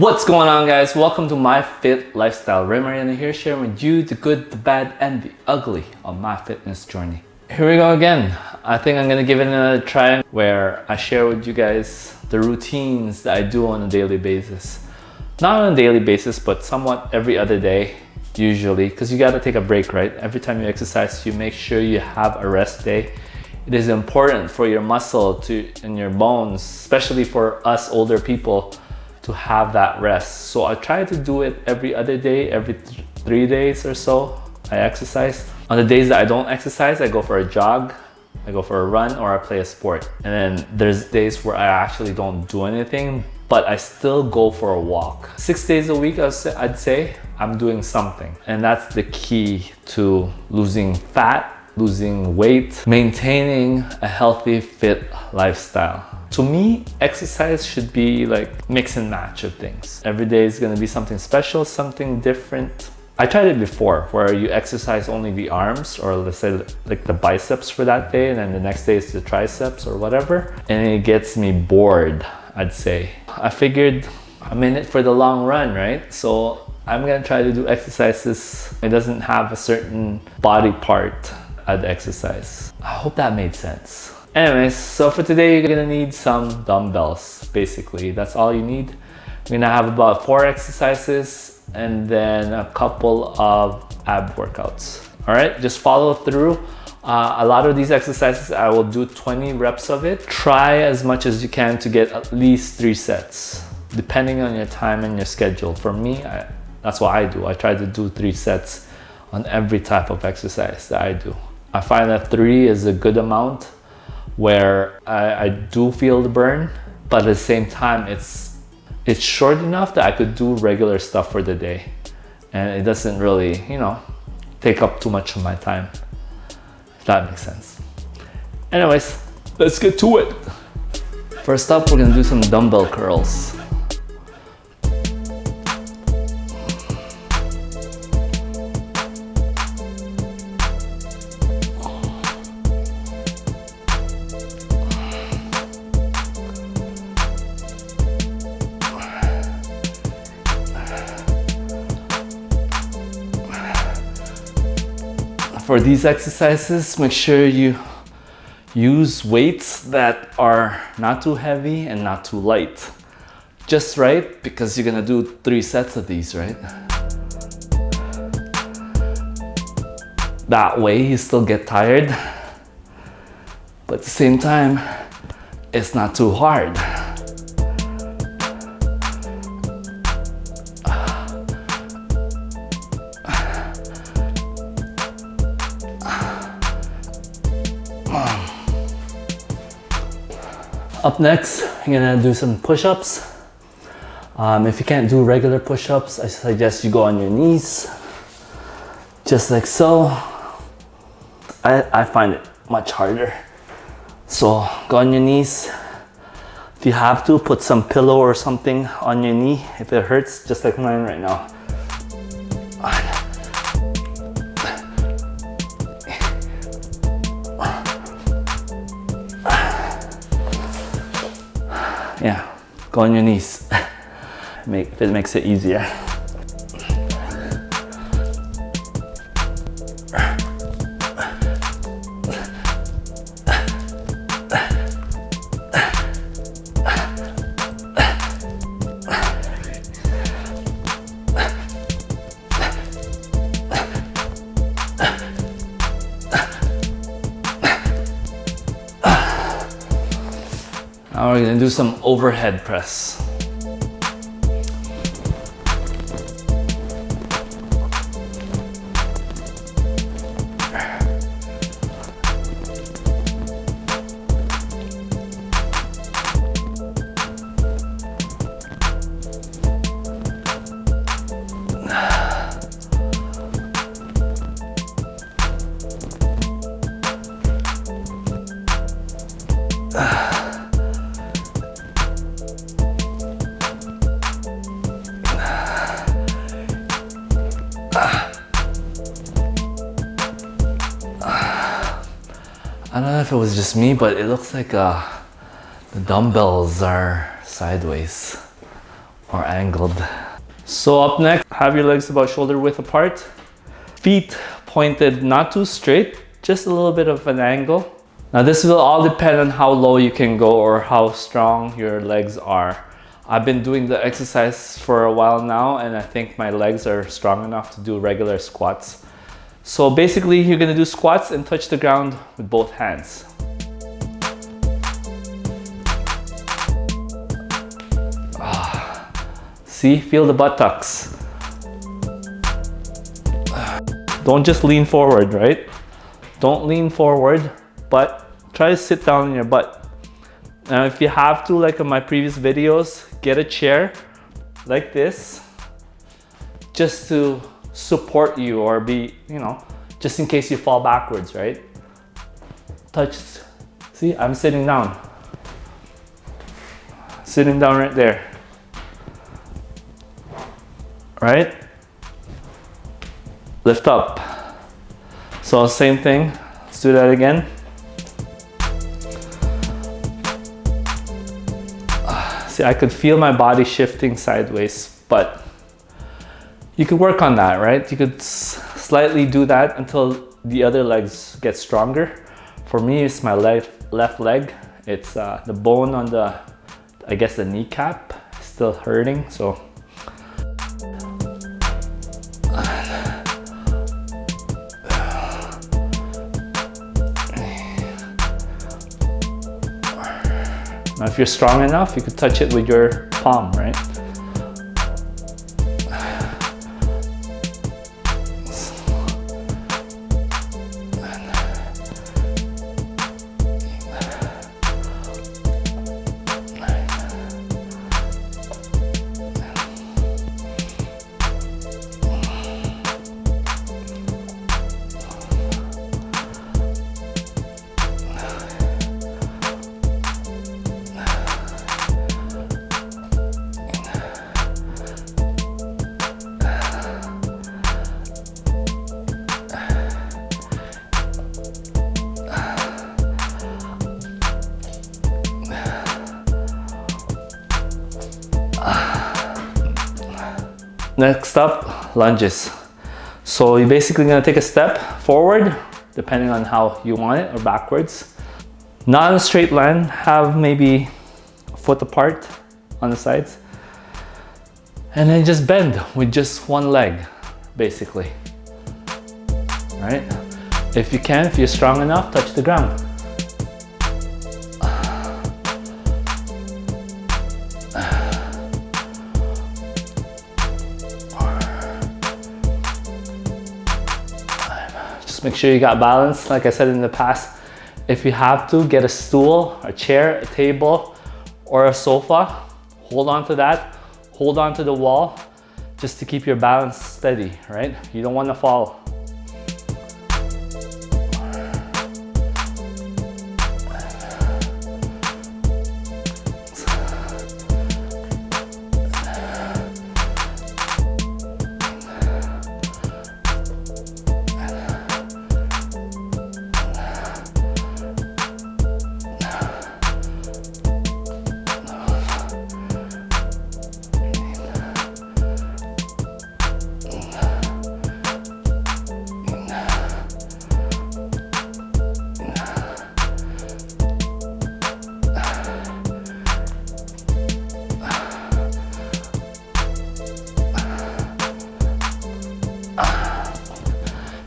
What's going on, guys? Welcome to My Fit Lifestyle. Ray Mariano here, sharing with you the good, the bad, and the ugly on my fitness journey. Here we go again. I think I'm gonna give it another try where I share with you guys the routines that I do on a daily basis. Not on a daily basis, but somewhat every other day, usually, because you gotta take a break, right? Every time you exercise, you make sure you have a rest day. It is important for your muscle and your bones, especially for us older people, to have that rest. So I try to do it every other day, every 3 days or so. I exercise. On the days that I don't exercise, I go for a jog, I go for a run, or I play a sport. And then there's days where I actually don't do anything, but I still go for a walk. 6 days a week, I'd say I'm doing something. And that's the key to losing fat, losing weight, maintaining a healthy, fit lifestyle. To me, exercise should be like mix and match of things. Every day is gonna be something special, something different. I tried it before where you exercise only the arms, or let's say like the biceps for that day, and then the next day is the triceps or whatever. And it gets me bored, I'd say. I figured I'm in it for the long run, right? So I'm gonna try to do exercises. It doesn't have a certain body part I'd exercise. I hope that made sense. Anyways, so for today, you're gonna need some dumbbells, basically. That's all you need. You're gonna have about 4 exercises and then a couple of ab workouts. All right, just follow through. A lot of these exercises, I will do 20 reps of it. Try as much as you can to get at least 3 sets, depending on your time and your schedule. For me, that's what I do. I try to do 3 sets on every type of exercise that I do. I find that 3 is a good amount where I do feel the burn, but at the same time, it's short enough that I could do regular stuff for the day. And it doesn't really, take up too much of my time, if that makes sense. Anyways, let's get to it. First up, we're gonna do some dumbbell curls. For these exercises, make sure you use weights that are not too heavy and not too light. Just right, because you're gonna do 3 sets of these, right? That way you still get tired, but at the same time, it's not too hard. Up next, you're gonna do some push-ups. If you can't do regular push-ups, I suggest you go on your knees, just like so. I find it much harder. So go on your knees. If you have to, put some pillow or something on your knee if it hurts, just like mine right now. Yeah, go on your knees. It makes it easier. Now we're gonna do some overhead press. I don't know if it was just me, but it looks like the dumbbells are sideways. or angled. So up next, have your legs about shoulder width apart. Feet pointed not too straight, just a little bit of an angle. Now this will all depend on how low you can go or how strong your legs are. I've been doing the exercise for a while now, and I think my legs are strong enough to do regular squats. So basically, you're gonna do squats and touch the ground with both hands. See, feel the buttocks. Don't just lean forward, right? Don't lean forward, but try to sit down on your butt. Now, if you have to, like in my previous videos, get a chair like this, just to support you or be, you know, just in case you fall backwards, right? Touch, see, I'm sitting down. Sitting down right there. Right? Lift up. So same thing, let's do that again. See, I could feel my body shifting sideways, but you could work on that, right? You could slightly do that until the other legs get stronger. For me, it's my left leg. It's the bone on the, I guess the kneecap is still hurting, so. Now, if you're strong enough, you could touch it with your palm, right? Next up, lunges. So you're basically gonna take a step forward, depending on how you want it, or backwards. Not in a straight line, have maybe a foot apart on the sides. And then just bend with just one leg, basically. Right? If you can, if you're strong enough, touch the ground. Make sure you got balance. Like I said in the past, if you have to, get a stool, a chair, a table, or a sofa. Hold on to that. Hold on to the wall just to keep your balance steady, right? You don't want to fall.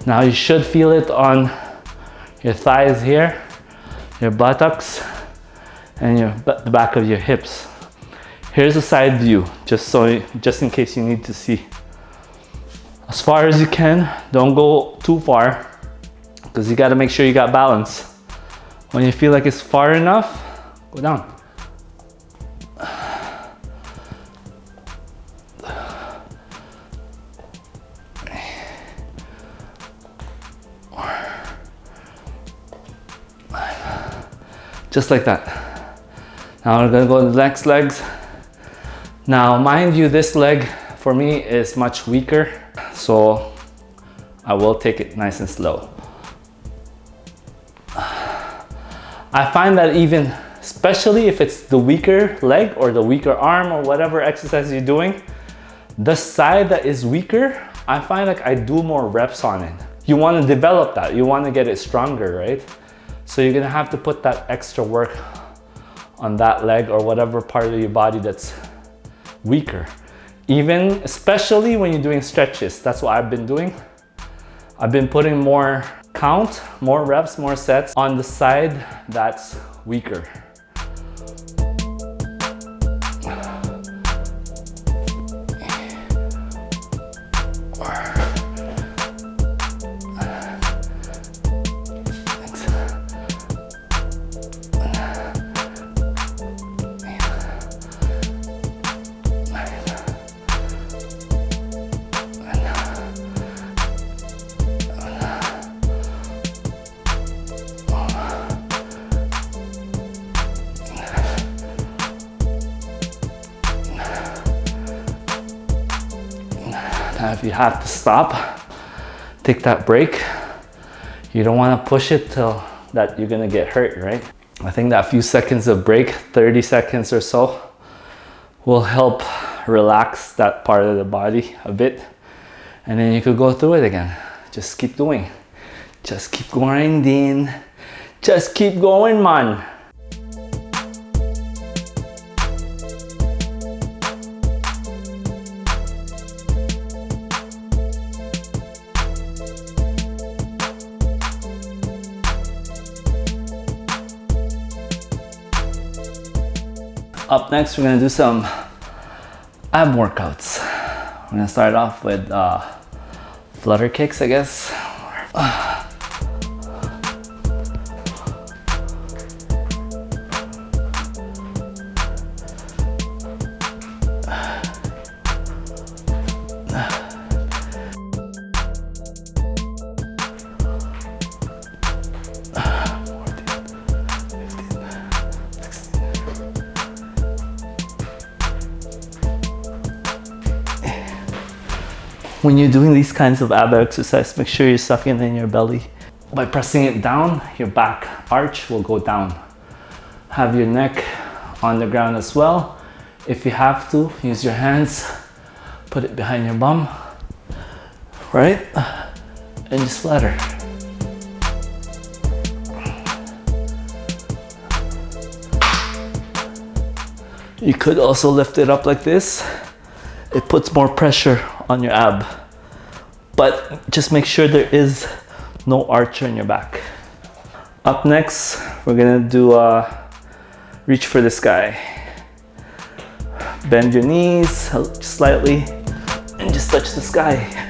Now you should feel it on your thighs here, your buttocks, and the back of your hips. Here's a side view, just in case you need to see. As far as you can, don't go too far, because you got to make sure you got balance. When you feel like it's far enough, go down. Just like that. Now we're gonna go to the next legs. Now, mind you, this leg for me is much weaker, so I will take it nice and slow. I find that even especially if it's the weaker leg or the weaker arm or whatever exercise you're doing. The side that is weaker, I find like I do more reps on it. You want to develop that. You want to get it stronger, right? So you're gonna have to put that extra work on that leg or whatever part of your body that's weaker. Even, especially when you're doing stretches, that's what I've been doing. I've been putting more count, more reps, more sets on the side that's weaker. Now if you have to stop, take that break. You don't want to push it till that you're gonna get hurt, right? I think that few seconds of break, 30 seconds or so, will help relax that part of the body a bit. And then you could go through it again. Just keep doing. Just keep grinding. Just keep going, man. Up next, we're gonna do some ab workouts. We're gonna start off with flutter kicks, I guess. When you're doing these kinds of ab exercise, make sure you're sucking in your belly. By pressing it down, your back arch will go down. Have your neck on the ground as well. If you have to, use your hands, put it behind your bum, right? And just flutter. You could also lift it up like this. It puts more pressure on your ab, but just make sure there is no arch on your back. Up next, we're gonna do reach for the sky. Bend your knees slightly and just touch the sky.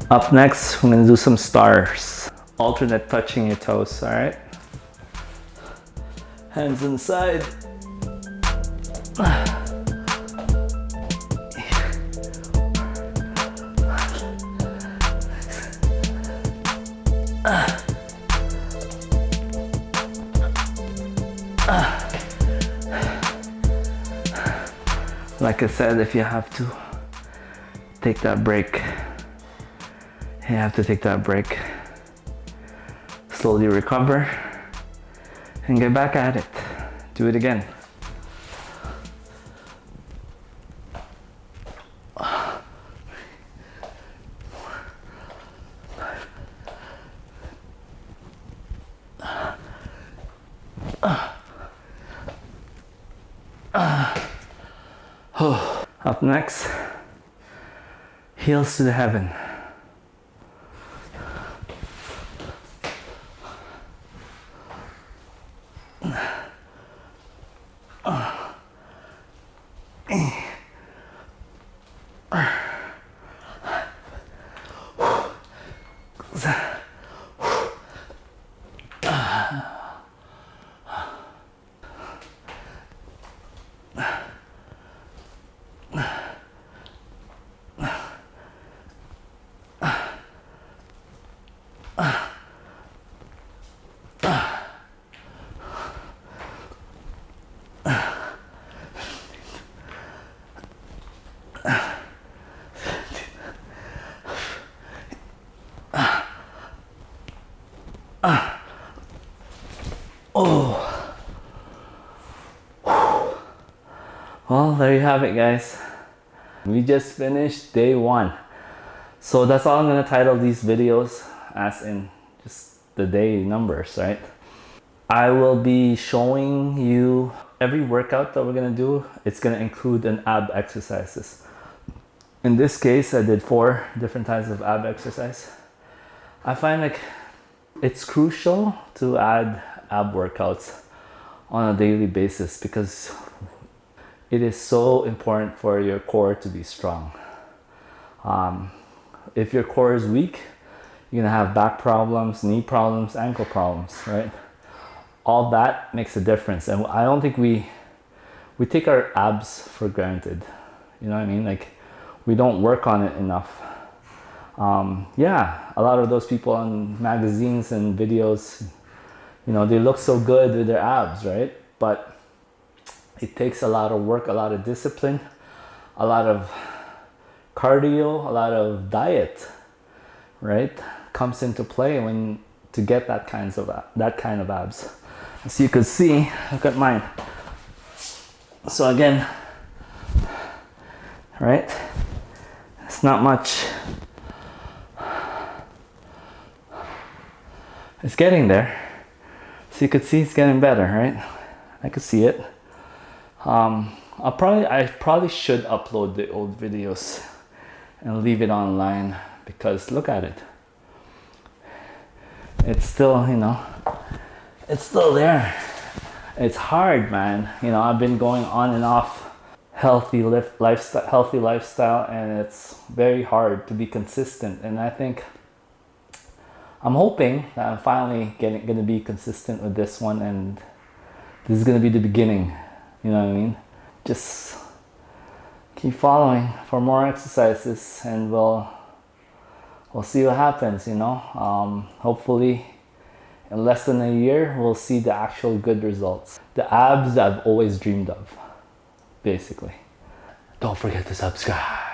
Up next, we're gonna do some stars. Alternate touching your toes, all right? Hands inside. Like I said, if you have to take that break, you have to take that break. Slowly recover and get back at it. Do it again. Up next, heels to the heaven. Oh, well, there you have it, guys. We just finished day 1. So that's all I'm gonna title these videos, as in just the day numbers, right? I will be showing you every workout that we're gonna do. It's gonna include an ab exercises. In this case, I did 4 different types of ab exercise. I find like it's crucial to add ab workouts on a daily basis because it is so important for your core to be strong. If your core is weak, you're gonna have back problems, knee problems, ankle problems, right? All that makes a difference. And I don't think we take our abs for granted. You know what I mean? Like, we don't work on it enough. Yeah, a lot of those people on magazines and videos, you know, they look so good with their abs, right? But it takes a lot of work, a lot of discipline, a lot of cardio, a lot of diet, right? Comes into play when to get that kind of abs. As you can see, look at mine. So again, right? It's not much. It's getting there. So you could see it's getting better, right? I could see it. I probably should upload the old videos and leave it online because look at it. It's still, you know, it's still there. It's hard, man. You know, I've been going on and off healthy lifestyle, and it's very hard to be consistent. And I think I'm hoping that I'm finally gonna be consistent with this one, and this is gonna be the beginning. You know what I mean? Just keep following for more exercises, and we'll see what happens. You know, hopefully in less than a year we'll see the actual good results, the abs that I've always dreamed of, basically. Don't forget to subscribe.